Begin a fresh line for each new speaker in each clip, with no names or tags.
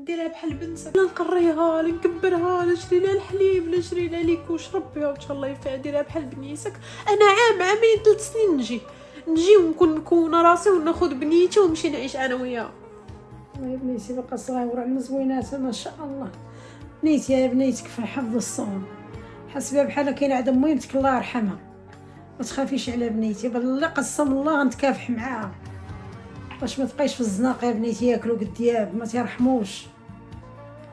نديرها بحال بنتك، لا نقريها لا نكبرها لا نشري لها الحليب لا نشري لها ليكوش، ربيها وان شاء الله ينفع نديرها بحال بنيتك. انا عامين 3 سنين نجي ونكون مكونه راسي وناخذ بنيتي ونمشي نعيش انا وياها.
يا بنيتي بقى صغيره على مزوينات ما شاء الله. بنيتي يا بنيتك في حفظ الصون، حسبها بحال كاين عند ميمتك الله يرحمها. ما تخافيش على بنيتي، بالله قسم الله غنتكافح معاها باش ما تبقايش في الزناقه يا بنيتي ياكلوا الدياب ما تيرحموش.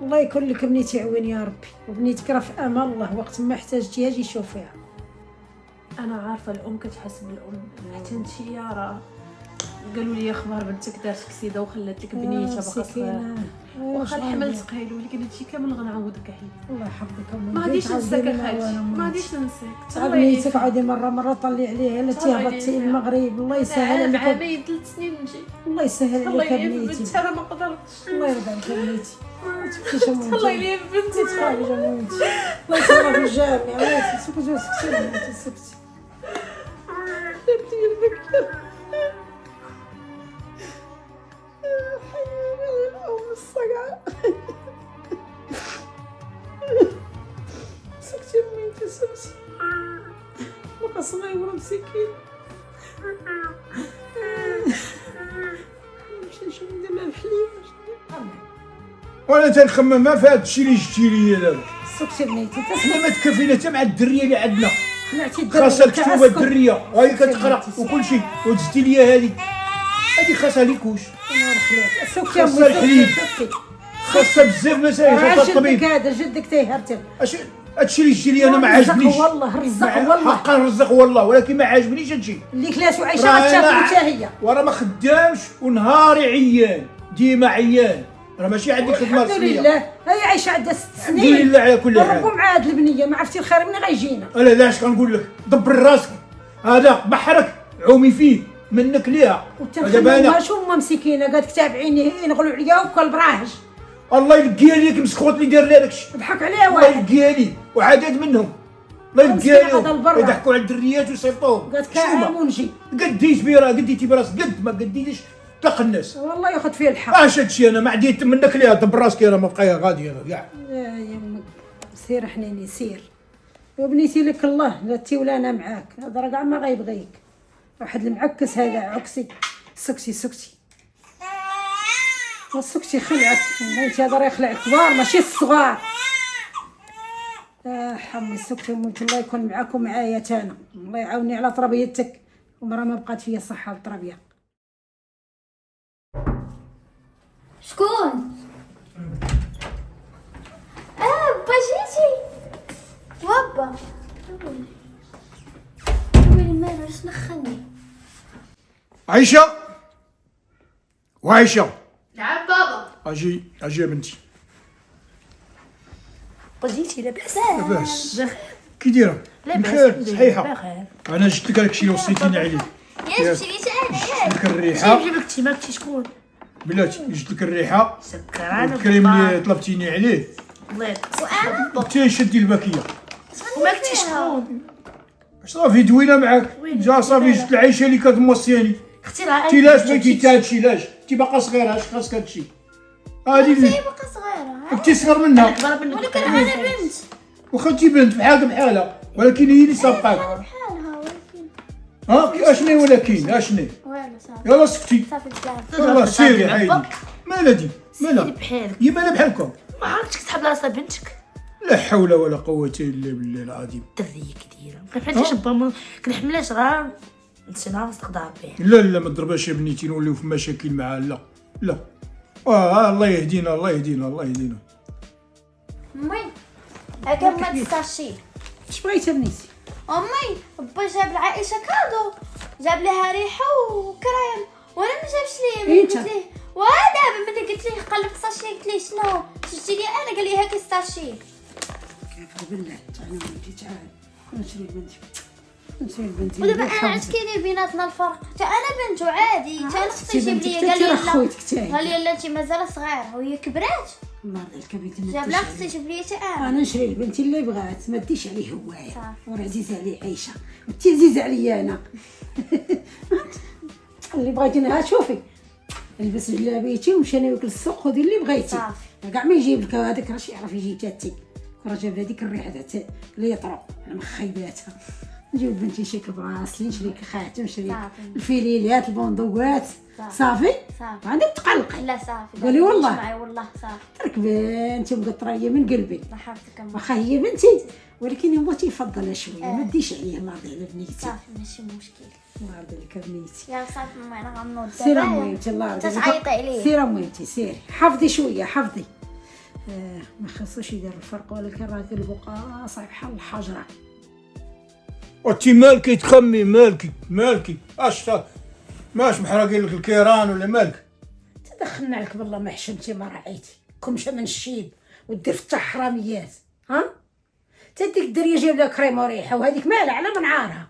الله يكون لك بنيتي عوين يا ربي، وبنيتك راه في امان الله، وقت ما احتاجتيها جي شوفيها.
انا عارفه الام كتحس بالام، حتى نتيا راه قالوا لي اخبار بنتك دارت كسيده وخلات لك بنيتها باقا صغيره، واخا الحمل ثقيل ولكن هادشي كامل غنعوضك عليه.
الله يحفظك
ما غاديش ننساك اخايتي، ما غاديش ننساك.
بنيتك عادي مره طلي عليها لا تهبطي المغرب. الله يسهل عليك.
عامين 3 سنين نجي.
الله يسهل
الله
عليك
يليف
بنيتي.
بنتي، انا ما قدرتش.
الله يرضى عليك بنيتي. ما تبكيش امونتي.
الله يليف بنتي.
تخافي امونتي. الله يسهل في الجامع. الله سكتي سكتي سكتي.
بنتي البكر سكتي بنتي سكتي، بقى صغيرة مسكين. نمشي نشوف ندير لها الحليب.
وانا تنخمم ما في هذا الشيء اللي جبتي لي دابا.
سكتي بنيتي
حنا ما تكفينا حتى مع الدريه اللي عندنا،
خلعتي الدريه
خاصها الكتوبه الدريه وهي كتقرا وكل شيء، ودزتي لي هذه خاصها ليكوش، خاصها الحليب، خاصها بزاف مسائل، خاصها الطبيب.
جدك هذا جدك تيهرتل.
هادشي اللي جبتي لي انا ما عاجبنيش
والله رزق والله
حقا رزق والله، ولكن ما عاجبنيش هادشي
اللي كلاتو عايشه غتشافي حتى هي.
وراه ما خدامش ونهاري عيان، ديما عيان، راه ماشي عندي خدمه
الحمد
رسميه.
لله هي عايشه عندها 6 سنين
الحمد لله على كل حال.
ربو مع هاد البنيه ما عرفتي الخير مني غيجينا.
انا لا اش كنقول لك، دبر راسك، هذا بحرك عومي فيه منك ليها.
وتنخمم شو ما مسكينه قالت تابعيني ينغلوا عليا وكل براهج.
الله يلقيها ليك مسخوط اللي دار لها داكشي،
ضحك عليها
الله
واحد
يلقيها لي وعدد منهم، الله يلقيها لهم يضحكوا على الدريات ويصيفطوهم.
قالت كاع ونجي
قديت بي راه قديتي براس قد ما قديتيش طلق الناس.
والله ياخذ فيه الحق.
اش هادشي انا ما عديت منك ليها، دبر راسك انا ما بقايا غادي انا كاع.
يا يمك سير حنيني سير وبنيتي لك الله لا تي ولا انا معاك، هذا راه كاع ما غيبغيك. واحد المعكس هذا عكسي. سكتي سكتي سكتي خلعك بنيتي، هذا راه يخلع كبار ماشي الصغار. حمي سكتي امتي، الله يكون معاك ومعايا تانا، الله يعاوني على تربيتك ومرا ما بقات فيا الصحه والتربيه.
شكون؟ بابا جيتي بابا ويلي مالو علاش نخني؟
عايشه وعايشه
نعم بابا.
اجي يا بنتي.
جيتي لاباس؟
لاباس كي دايره؟ بخير صحيحه. انا جبت لك هادشي اللي وصيتيني عليه.
يا جبتي لي انا
جبت لك الريحه،
جبت لك ماكتي شكون؟
بلاتي جبت لك الريحه
سكران
والكريم اللي طلبتيني عليه.
الله يقص.
انت شدي الباكيه
وماكتي شكون؟
صافي دوينا معاك جا صافي جبت العيشه اللي كتموصياني.
اختي راه
انت لاش بغيتي تا هادشي لاش؟ انت باقا صغيره اش خاصك هادشي؟ هادي اللي
باقا صغيره
انت صغر منها،
كبر منك.
ولكن انا بنت
واخا انت بنت بحالها ولكن هي اللي سابقاك.
بحالها ولكن
اشني ولكن اشني؟
والو صافي
يلا سكتي
صافي بزاف.
يلا سيري عيدي. مالها دي مالها؟
بحالك
هي مالها بحالكم؟
ما عرفتش تحب راسها بنتك.
لا حول ولا قوه الا بالله العظيم.
الدريه كي دايره ما بحالش با كنحملها صغار نتسنى نستقدر به.
لا ما تضربهاش يا بنيتي نوليو في مشاكل معاها. لا الله يهدينا الله يهدينا الله يهدينا.
امي هاكا ما تستاشي.
اش بغيتي بنيتي؟
امي با جاب لعائشه كادو، جاب لها ريحه وكريم وانا ما جابش لي.
انت؟
قلت ليه ودابا ملي قلت ليه قلب ساشي قلت ليه شنو شفتي لي انا قال لي هاكا ساشي.
كيف بالله تعالي بنتي تعالي نشري بنتي نشري بنتي.
ودابا انا عاد كاين بيناتنا الفرق، حتى انا بنت وعادي حتى انا خصني يجيب لي. قال لي لا قال لي لا انت مازال صغيره وهي كبرات
الله يرضيك بنتي.
جاب لها خصني يجيب لي حتى انا.
انا نشري لبنتي اللي بغات ما ديش عليه هوايه، وراه عزيزه عليه عيشه وانت عزيزه عليا انا. اللي بغيتي نها شوفي لبس جلابيتي ومشى انا وكل السوق خذي اللي بغيتي.
صافي.
كاع ما يجيب لك هذاك راه يعرف يجي تاتي راه جاب هذيك الريحه تاع اللي يطرو على مخيباتها. نجيب بنتي شي كبراسلي نشري لك خاتم نشري
صافي.
الفيليلات البندقات صافي
صافي.
عندك تقلقي
لا صافي
قولي والله.
معي والله صافي.
ترك بنتي مقطريه من قلبي
ضحكتك أما.
واخا هي بنتي ولكن هو تيفضلها شويه ما ديش عليه الله يرضي على بنيتي.
صافي ماشي مشكل.
الله يرضي عليك بنيتي.
يا صافي ماما انا غنوض
سير امويتي الله يرضي عليك.
تعيطي عليه.
سير امويتي سيري حفظي شويه حفظي. ما خصوش يدير الفرق ولكن راه البقاء صعيب بحال الحجره.
وانتي مالكي تخمي مالكي اش ماش محرقين لك الكيران ولا مالك؟
تدخلنا عليك بالله ما حشمتي ما راعيتي كمشه من الشيب ودير في حراميات ها. تديك الدريه جايب لها كريم وريحه وهذيك مالها على من عارها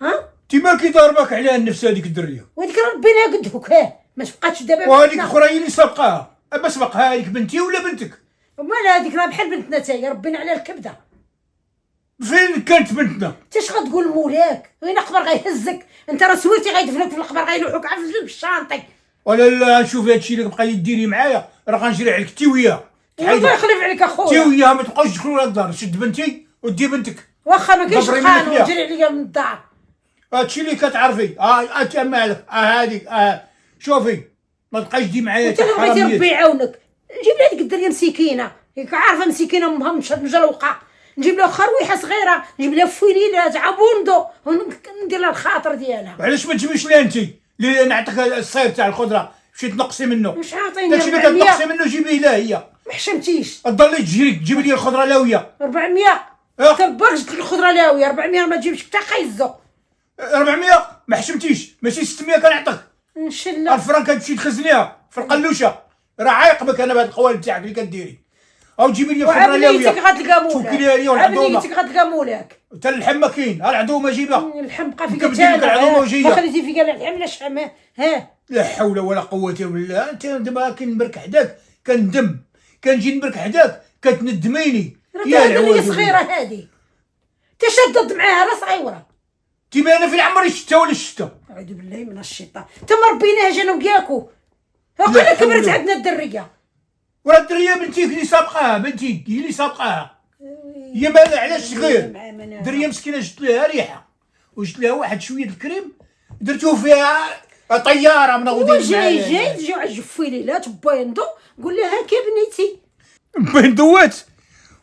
ها.
انتي مالكي ضاربك عليها النفس هذيك الدريه
وهذيك ربنا قدك ها ما تبقاش دابا.
وهذيك اخرى هي اللي سبقاها. ابا سبقها هذيك بنتي ولا بنتك؟
ومالها هذيك راه بحال بنتنا تاهي ربنا على الكبده.
فين كانت بنتنا؟
انت اش غتقول مولاك وين قبر غيهزك انت راه سويتي غيدفنوك في القبر غيلوحوك عا في الشانطي.
ولا لا نشوف هادشي اللي بقاي ديري معايا راه غنجري عليك تي وياه.
الله يخلف عليك
تي
اخويا.
وياه ما تبقاوش تدخلوا للدار. شد بنتي ودي بنتك.
واخا ما كاينش
دبري
القانون
منك
جري عليا من الدار.
هادشي اللي كتعرفي اتما عليك هاديك شوفي ما تبقايش دي معايا
انت اللي بغيتي ربي يعاونك. نجيب لها ديك الدريه مسكينه ياك عارفه مسكينه امها مشات مجلوقه نجيب لها خرويحه صغيره نجيب لها فوينيلات عبوندو وندير لها الخاطر ديالها.
علاش ما تجيبيش لها انت اللي نعطيك الصير تاع الخضره مشيت تنقصي منه.
واش عاطيني
داكشي اللي
400
كتنقصي منه جيبيه لها هي.
ما حشمتيش.
تضلي تجيب لي الخضره لاويه
400
اه.
تبارك جبت لك الخضره لاويه 400 ما تجيبش حتى خيزو.
400 ما حشمتيش ماشي 600 كنعطيك.
نشلا
الفران كتمشي تخزنيها في القلوشه راه عايقبك انا بهاد القوالب تاعك اللي كديري. او جيبي لي الخضره لاويه.
عبنيتك غتلقى مولاك.
فكي ليها هي والعظومه.
عبنيتك غتلقى مولاك.
حتى اللحم ما كاين ها العظومه جيبها.
اللحم بقى فيك
كبدي لك العظومه وجيه.
ما خليتي فيك اللحم لا شحم ها.
لا حول ولا قوه الا بالله. انت دابا كنبرك حداك كندم كنجي نبرك حداك كتندميني.
يا العواد صغيره هذه تشدد معاها راه صغيره.
تيما انا في العمر الشتا ولا الشتا.
اعوذ بالله من الشيطان تما ربيناها جانا وياكو. وقيلا كبرت عندنا الدريه.
ورا الدريه بنتيك اللي سابقاها بنتيك هي اللي سابقاها. هي مالها علاش صغير دريه مسكينه جبت لها ريحه وجبت لها واحد شويه الكريم درتوه فيها طياره منوضين
جاي تجيو على الجفيليلات بويندو قول لها هاك يا بنيتي
بندوات.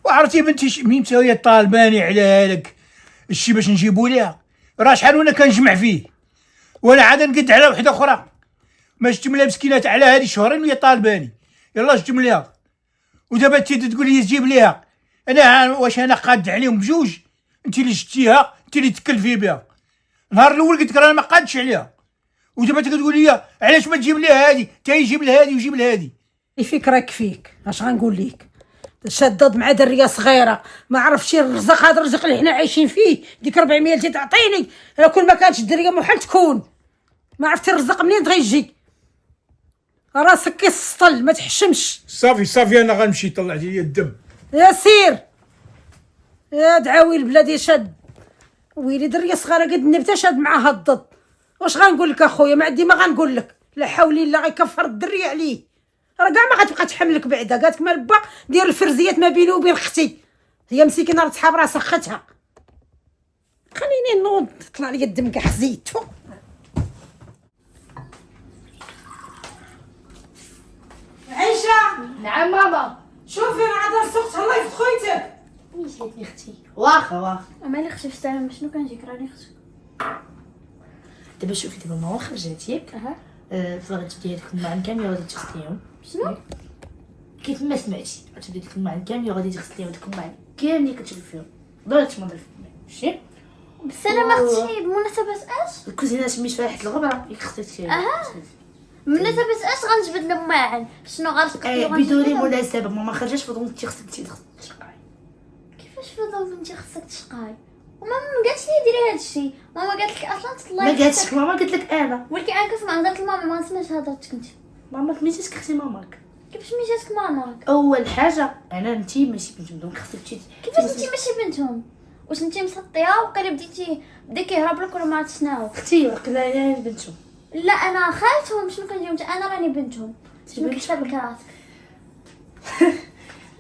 وعرفتي بنتي مين هي طالباني على هذاك الشي باش نجيبو ليها راه شحال وانا كنجمع فيه وانا عاد نقد على وحده اخرى ما شتم لها مسكينات على هذه شهرين وهي طالباني يلا شتم لها. ودابا انت تقول لي تجيب ليها انا واش انا قاد عليهم بجوج. انت اللي شتيها انت اللي تكلفي بها. النهار الاول قلت لك انا ما قادش عليها ودابا تقول لي علاش ما تجيب ليها هذه تا يجيب لها هذه ويجيب لها هذه.
الفكره راك فيك اش غنقول لك شدد مع دريه صغيره ما عرفتش الرزق هذا الرزق اللي حنا عايشين فيه ديك 400 اللي تعطيني راه كل ما كانتش الدريه محال تكون ما عرفتي الرزق منين غيجي. راسك كيسطل ما تحشمش.
صافي انا غنمشي طلعت لي الدم.
يا سير يا دعاوي البلاد يا شاد ويلي دريه صغيره قد النبته شاد معاها الضد. واش غنقول لك اخويا ما عندي ما غنقول لك لا حول الله غيكفر الدريه عليه راه كاع ما غتبقى تحملك بعدا قالت ما با دير الفرزيات ما بيني وبين اختي هي مسكينه راه تحاب راسها اختها. خليني نوض طلع لي الدم كاع حزيتو. عيشه
نعم ماما.
شوفي راه عاد السوق الله يفت خويتك.
مش جاتني اختي.
واخا
مالي اختي في السلامه شنو كنجيك راني اختك.
دابا شوفي دابا ماما خرجت ياك فغادي تبدي هذيك الماء كامل غادي تغسليهم.
شنو؟
كيف ما سمعتي غتبدي ديك الماء كامل غادي تغسليهم ديك الماء كامل اللي كتشرب فيهم ضروري تنظف ماشي.
بس انا ما اختي بمناسبه اش؟
الكوزينه سميت فيها حيت الغبره ياك خصك
بمناسبه اش غنجبد الماعن شنو غنسقسي
بدون مناسبه ماما خرجت فضل انت خصك تشقاي.
كيفاش فضل بنتي خصك تشقاي وماما ما قالتش لي ديري هذا الشيء ماما قالت لك اصلا تطلعي
ما قالتش ماما قالت لك انا
ولكن انا كنسمع هضره الماما ما نسمعش هضرتك انت.
ماما ميتك اختي ماماك
كيفاش ميتاتك ماماك؟
اول حاجه انا انت ماشي بنتهم دونك خصك تمشي.
كيفاش انت ماشي بنتهم؟ واش انت مسطيه وقيلا بديتي بدا كيهرب لك ولا ما عرفت شناهو؟
اختي وقيلا انا بنتهم
لا انا خالتهم، شنو كنجيهم انا راني بنتهم. شنو كتحسب لك راسك؟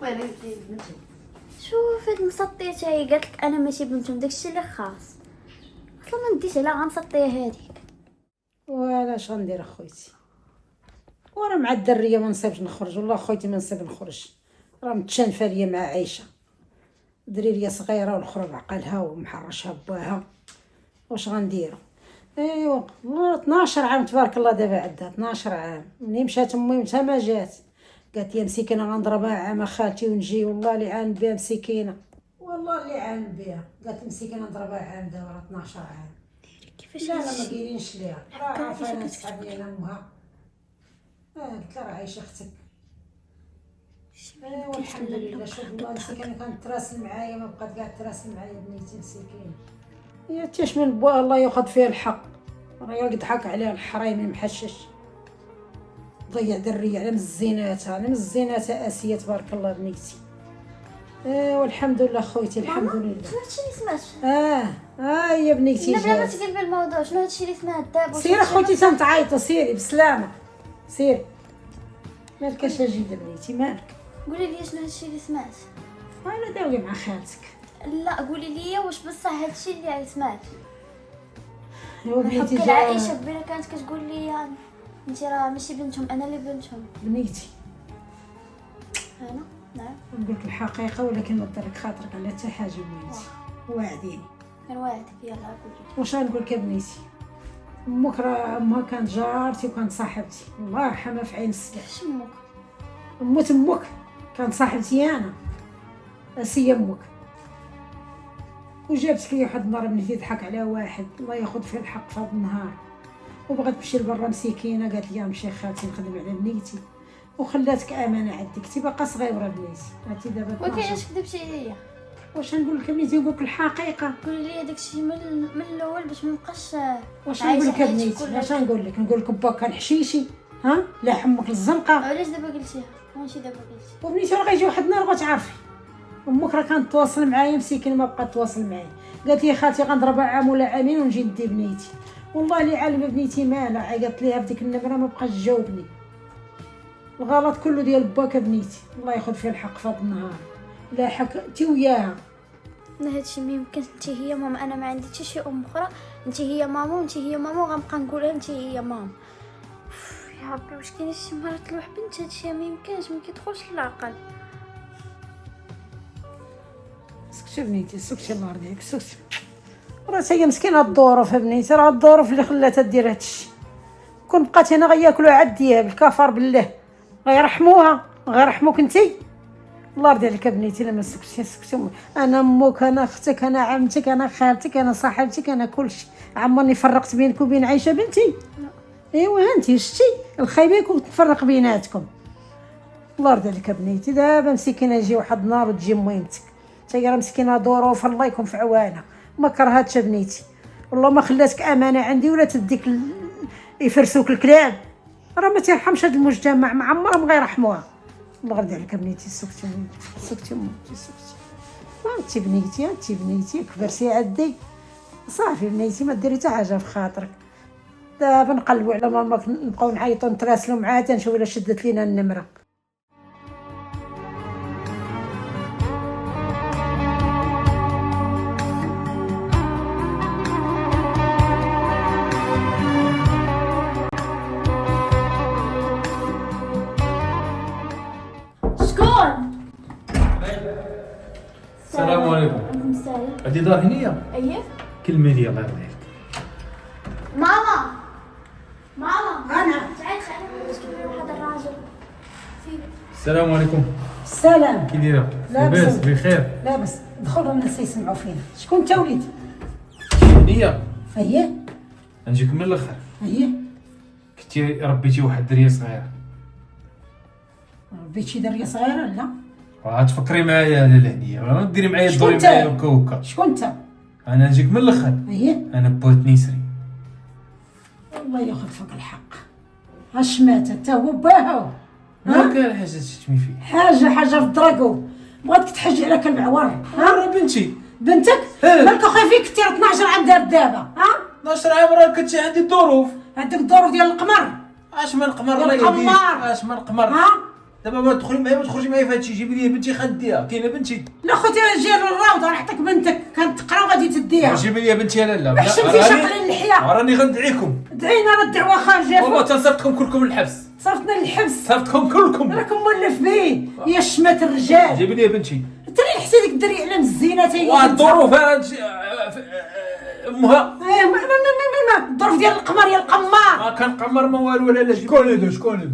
وين بنتهم؟
شوف هاد مسطية هي قالت لك انا ماشي بنتهم، داكشي اللي خاص. اصلا ما نديش على غنسطية هذيك.
وعلاش غندير اخويتي؟ ورا مع الدريه ما نصيبش نخرج، والله خويتي ما نصيب نخرج، راه متشانفه ليا مع عايشه، دريريه صغيره والاخرى بعقلها ومحرشها باها، واش غنديرو؟ ايوا والله 12 عام تبارك الله دابا عندها 12 عام، منين مشات امي متى ما جات، قالت لي مسكينه غنضربها عام خالتي ونجي، والله اللي عان بها مسكينه، والله اللي عان بها، قالت مسكينه نضربها عام دابا راه 12 عام.
كيفاش
لا لا ما قايلينش ليها، راه عارفه انا نسحب على امها. قلت لها راه عايشه اختك. والحمد لله، شوف الله مسكينه كانت تراسل معايا، ما بقات قاعد تراسل معايا بنيتي مسكينه. يا تاش من بوا الله ياخذ فيها الحق، راه يضحك عليها الحرايمي محشش، ضيع دريه على مزيناتها، على مزيناتها اسيه تبارك الله بنيتي. والحمد لله خويتي الحمد لله.
شنو هادشي اللي سمعت؟
يا بنيتي
لا بلا ما
جات.
تقلبي الموضوع، شنو هادشي اللي سمعت دابا؟
سيري اخوتي تنتعيطوا، سيري بسلامه، سيري. مالك اش جيده بنيتي مالك؟
قولي لي شنو هادشي اللي سمعت؟
انا داوي مع خالتك.
لا قولي لي واش بصح هادشي اللي سمعت.
يا بنيتي
حق
جا
عائشه قبيله كانت كتقول لي يعني انت راه ماشي بنتهم، انا اللي بنتهم.
بنيتي
انا نعم
نقول لك الحقيقه، ولكن ما تضرك خاطرك على حتى حاجه بنيتي، وعديني.
كنوعدك يلا قولي.
واش غنقول لك يا بنيتي؟ امك راه امها كانت جارتي وكانت صاحبتي، الله يرحمها في عين السلام.
كيفاش امك؟
امك امك كانت صاحبتي انا، اسي امك، وجابت لي واحد النهار بنتي يضحك على واحد، الله ياخذ فيه الحق في هذا النهار، وبغات تمشي لبرا مسكينه، قالت لي نمشي خالتي نخدم على بنيتي، وخلاتك امانه عندك، انت باقا صغيره بنيتي، عرفتي دابا
ولكن
12.
علاش كذبتي عليا؟
واش نقول لك بنيتي؟ نقول لك الحقيقه.
قولي لي داكشي من الاول باش ما نبقاش
واش
عايشة
نقول لك
حياتك
بنيتي؟
كلها.
واش نقول لك؟ نقول لك با كان حشيشي، ها لا حمك للزنقه،
علاش دابا قلتيها؟ ماشي دابا قلتي.
وبنيتي راه غيجي واحد النهار غتعرفي. امك راه كانت تواصل معايا مسكينه، ما بقات تواصل معايا، قالت لي خالتي غنضربها عام ولا عامين ونجي ندي بنيتي، والله اللي عالمه بنيتي مالها، عيطت ليها بديك النمره ما بقاش تجاوبني، الغلط كله ديال باك بنيتي، الله ياخذ فيه الحق في هذا النهار، لا حكمتي وياها.
انا هادشي ما يمكنش، انت هي ماما، انا ما عندي حتى شي ام اخرى، انت هي ماما وانت هي ماما، وغنبقى نقولها انت هي ماما. يا ربي واش كاين شي مرة تلوح بنت؟ هادشي ما يمكنش، ما كيدخلش للعقل.
سكتي بنيتي سكتي، الله يرضيك سكتي، راه هي مسكينه الظروف بنيتي، راه الظروف اللي خلاتها دير هادشي، كون بقات هنا غياكلوا عديها بالكفر بالله، غيرحموها غيرحموك انتي، الله يرضي عليك بنيتي. لما سكتي سكتي، انا امك انا اختك انا عمتك انا خالتك انا صاحبتك انا كلشي، عمرني فرقت بينك وبين عايشه بنتي؟ ايوا انتي شتي الخايبه يكون تفرق بيناتكم، الله يرضي عليك بنيتي. دابا مسكينه يجي واحد النهار وتجي ميمتك، حتى راه مسكينه ظروف الله يكون في عوانها، ما كرهاتش بنيتي، والله ما خلاتك امانه عندي ولا تديك يفرسوك الكلاب، راه ما تيرحمش هذا المجتمع، ما عمرهم غيرحموها، الله يرضي عليك بنيتي. سكتي سكتي سكتي، انتي بنيتي انتي بنيتي كبرتي عدي، صافي بنيتي ما ديري حتى حاجه في خاطرك، دابا نقلبوا على ماماك نبقاو نعيطوا نتراسلوا معاها تنشوف الا شدت لينا النمره.
شكون؟
السلام عليكم.
عليكم السلام.
هادي دار هنيه؟
اييه.
كلميني الله يرضي عليك.
ماما ماما
انا
تعالي خلينا نسكت هذا الراجل.
السلام عليكم.
السلام.
كي دايره؟
لاباس.
لاباس بخير.
لاباس، دخلوا الناس يسمعوا فينا. شكون انت وليدي؟
هنيه
اييه
نجيك من الاخر.
اييه،
كنتي ربيتي واحد الدريه صغيره،
ربيت شي دريه صغيره؟ لا.
تفكري معايا لاله هنيه، ما ديري معايا
شكون
دوري
انت؟
معايا هكا وهكا.
شكون انت؟
انا نجيك من الاخر،
اييه،
انا بوات نسري.
الله ياخذ فيك الحق، اش مات حتى هو باهو؟
ما كان حاجه تشتمي فيه.
حاجه في الدراكو، بغاتك تحج على كلب عوار.
راه بنتي.
بنتك؟
إيه.
مالك اخويا فيك كثير 12 عام دابا، ها؟
12 عام راه كنتي عندي الظروف.
عندك الظروف ديال القمر.
اش من قمر
يا
الله
القمار.
يهديك، اش من قمر.
ها
دابا ما تخرجي معايا في هادشي. جيبي لي بنتي خديها، كاينه بنتي.
لا خوتي جي للروضه نعطيك بنتك كانت تقرا وغادي تديها.
جيبي لي بنتي. لا لا
احسن في شقل اللحيه.
راني غندعيكم
دعينا راه الدعوه خارجه.
والله تنصيفطكم كلكم للحبس.
صرفنا للحبس.
صيفطكم كلكم.
راكم مولف بيه يا شمات الرجال.
جيبي لي بنتي.
انت اللي حسي ديك الدري على الزينه تاهي.
والظروف امها
ما الظروف ديال القمر يا القمار.
ما كان قمر ما والو. لا
شكون هذا شكون هذا؟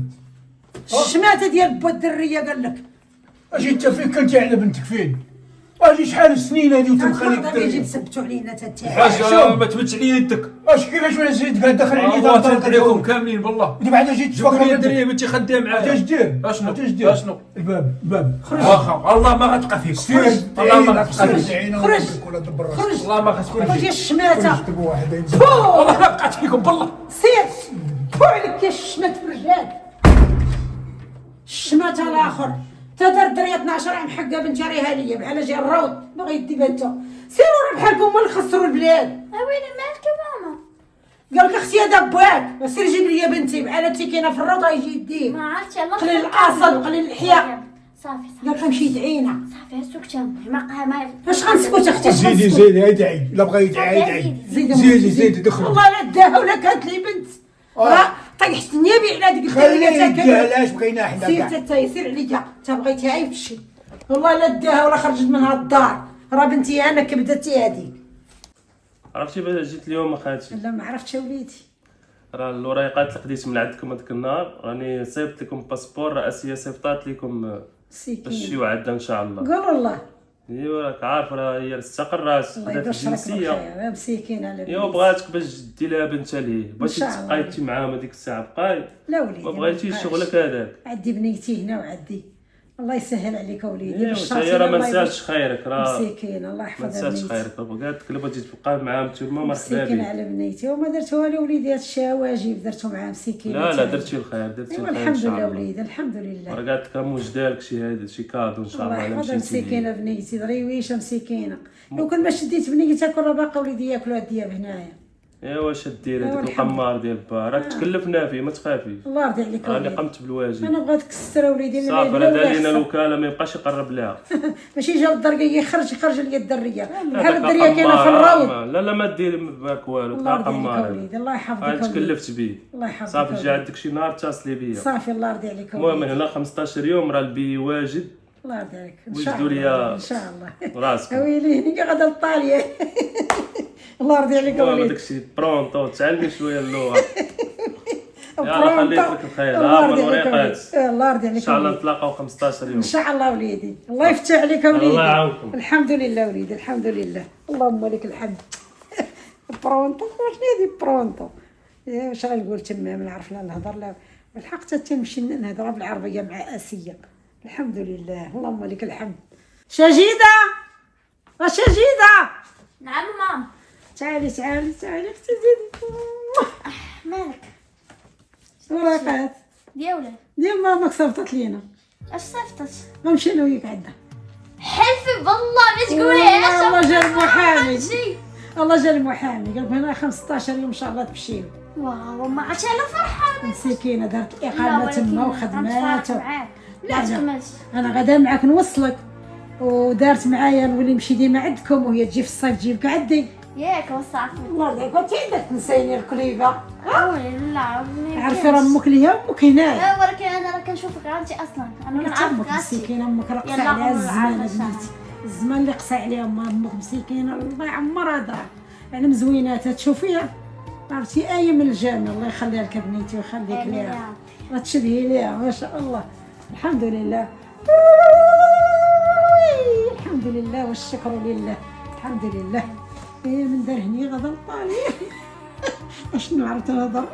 الشماته ديال با الدريه قال لك.
اجي انت فين كنتي على بنتك فين؟ اجي شحال السنين هذه وتبخليك
غادي يجي
الدري.
تثبتوا علينا تاتي.
حاجه ما تمدش عليا يدك.
اش كيفاش ولا زيد قاعد داخل عليا
الله تدعيكم كاملين بالله.
انت بعدا جيت
جيبوا
تفكر
لي
يدك.
الدريه بنتي خديها معايا.
اش دير؟
اشنو؟
اش دير؟
اشنو؟
الباب
واخا الله ما غتبقى فيك.
سير
الله ما غتبقى فيك.
خرج
خرج
الله ما غتبقى
خرج
فيك.
يا الشماته.
والله ما بقات فيكم بالله.
سير فو عليك يا الشمات الرجال. الشماته الاخر تدار الدريه 12 عام حقها بنتي ريها ليا بحال جا الروض باغي يدي بنته. سيروا راه بحالكم هما اللي خسروا البلاد.
ويلي مالك يا ماما؟
قال لك اختي هذا باك سير جيب لي بنتي بحال هادشي كاينه في الروضه يجي يديه.
ما عرفتش يلاه
قليل الاصل قليل الاحياء.
صافي
قال لك مشي يدعينا.
صافي سكتي ما
فاش غنسكت اختي؟
زيدي زيدي يدعي لا بغى يدعي يدعي زيدي دخل
والله لا داها ولا كانت لي بنت. راه طيحت النبي على ديك
خليه
الدريه
يديها علاش بغينا حنا
سير
كاع
تيسير عليا انت بغيتيها يمشي. والله لا داها ولا خرجت منها الدار. راه بنتي انا كبدتي هذيك.
عرفتي باش جيت اليوم اخاتي؟
لا ما عرفتش وليدي.
راه الوريقات اللي خديت من عندكم هذاك النهار راني صيفط لكم باسبور رئاسيه صيفطات لكم باش
مسكين
تجيو عندنا ان شاء الله.
قول الله.
ايوا راك عارف راه هي استقرات
الله
خدات
يبشرك
الجنسيه.
بالخير مسكين على
ايوا
بنتي.
بغاتك باش دي لها بنتها ليه بغيتي
شاء الله.
تبقايتي معاهم هذيك الساعه بقاي
لا وليدي
ما بغيتيش
بقاش.
شغلك هذاك.
عدي بنيتي هنا وعدي. الله يسهل عليك وليدي.
ايوا
بشرتي
هي راه ما
الله
نسالش خيرك راه
مسكين الله
ما
يحفظها
نسالش
بنيتي.
خيرك بغات كل بغيتي تبقى معاهم تما مرحبا
مسكين
بك.
على بنيتي وما درتوها لا وليدي هادشي واجب درتو معاه مسكين.
لا درتي الخير درتي
ايوا
الخير ان
الحمد
شاء
لله
الله.
وليدي الحمد لله.
راه قالت لك موجده لك شي كادو ان شاء الله
الله
الا
يحفظها
مشيتي ليه.
مسكينه بنيتي ضريويشه مسكينه. لو كان ما شديت بنيتك راه باقا وليدي ياكلوا الدياب هنايا.
ايوا واش دير
ايوا
هذاك
الحمد
القمار ديال با راك تكلفنا فيه ما تخافيش.
الله يرضي عليك
راني
وليدي.
قمت بالواجب.
انا بغاتك الستر وليدي.
صافي راه دالينا الوكاله ما يبقاش يقرب لها.
ماشي جا الدريه يخرج لي الدريه بحال
هذاك
الدريه كاينه في
قمار،
الروض.
لا ما دير باك والو
الله
تا
يرضي عليك
قمار.
وليدي الله يحفظك
انا
وليدي.
تكلفت بيه.
الله يحفظك
صافي جا
وليدي.
عندك شي نهار اتصلي بيا.
صافي الله يرضي عليك
المهم من
وليدي.
هنا 15 يوم راه البي واجد
الله يرضي عليك ان شاء
وجدوا
الله
لي
ان شاء الله.
راسكم.
ويلي هنيك غدا للطاليه. الله يرضي عليك
المهم
وليدي.
داكشي برونطو تعلمي شويه اللغه. يلا خليت لك الخير ها من وريقات.
الله يرضي عليك
ان شاء الله
وليدي.
نتلاقاو 15 يوم.
ان شاء الله وليدي الله يفتح عليك وليدي.
الله يعاونكم.
الحمد لله وليدي الحمد لله اللهم لك الحمد. برونتو شنو هادي برونتو؟ واش غنقول تما ما نعرف لا نهضر لا بالحق حتى تنمشي نهضر بالعربيه مع اسيه. الحمد لله اللهم لك الحمد. شجيده شجيده
نعم مام.
تعالي اختي زيدي.
مالك؟
ورقات
دياولة
ديال ماماك صيفطت لينا
اش صيفطت؟
غنمشي انا وياك عندها.
حلفي بالله ما تقولي
الله جا المحامي.
شي.
الله جا المحامي قال لك هنا 15 يوم ان شاء الله تمشيو.
واو ما عرفتش على فرحة.
مسكينه دارت الاقامه تما وخدمات
لا تكملش.
انا غدا معاك نوصلك ودارت معايا نولي نمشي ديما عندكم وهي تجي في الصيف تجيبك عندي.
ياك وصافي.
الله يرضيك كنتي عندك تنسيني الكليبه.
اوي لا
عارفه راه امك ليا امك هنايا.
ولكن انا راه كنشوفك انت اصلا انا
امك
كنعرفك انت.
مسكينه امك راه قصا
يلا
عليها
عمر
الزمان
العافية
بنيتي. الزمان اللي قصا عليها امك مسكينه الله يعمرها دار على مزويناتها تشوفيها عرفتي ايه من الجامع. الله يخليها لك بنيتي ويخليك
آمين يا
ليها.
رب.
ما تشبهي ليها ما شاء الله. الحمد لله الحمد لله والشكر لله الحمد لله. إيه من دار هني غدا الطالي. اشنو عرفت نهضر.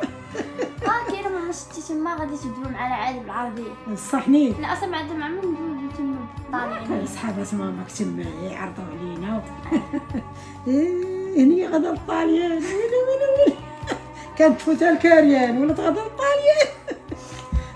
كاينه ما شتي تما غادي تبدلوا معنا عادي بالعربيه.
صحني
لا اصلا ما عندهم عمل ندوي تما بالطالعين.
صحابات ماماك تما يعرضوا علينا. إيه هني غدا الطاليان ويلي كانت تفوت الكاريان ولات غدا الطاليان.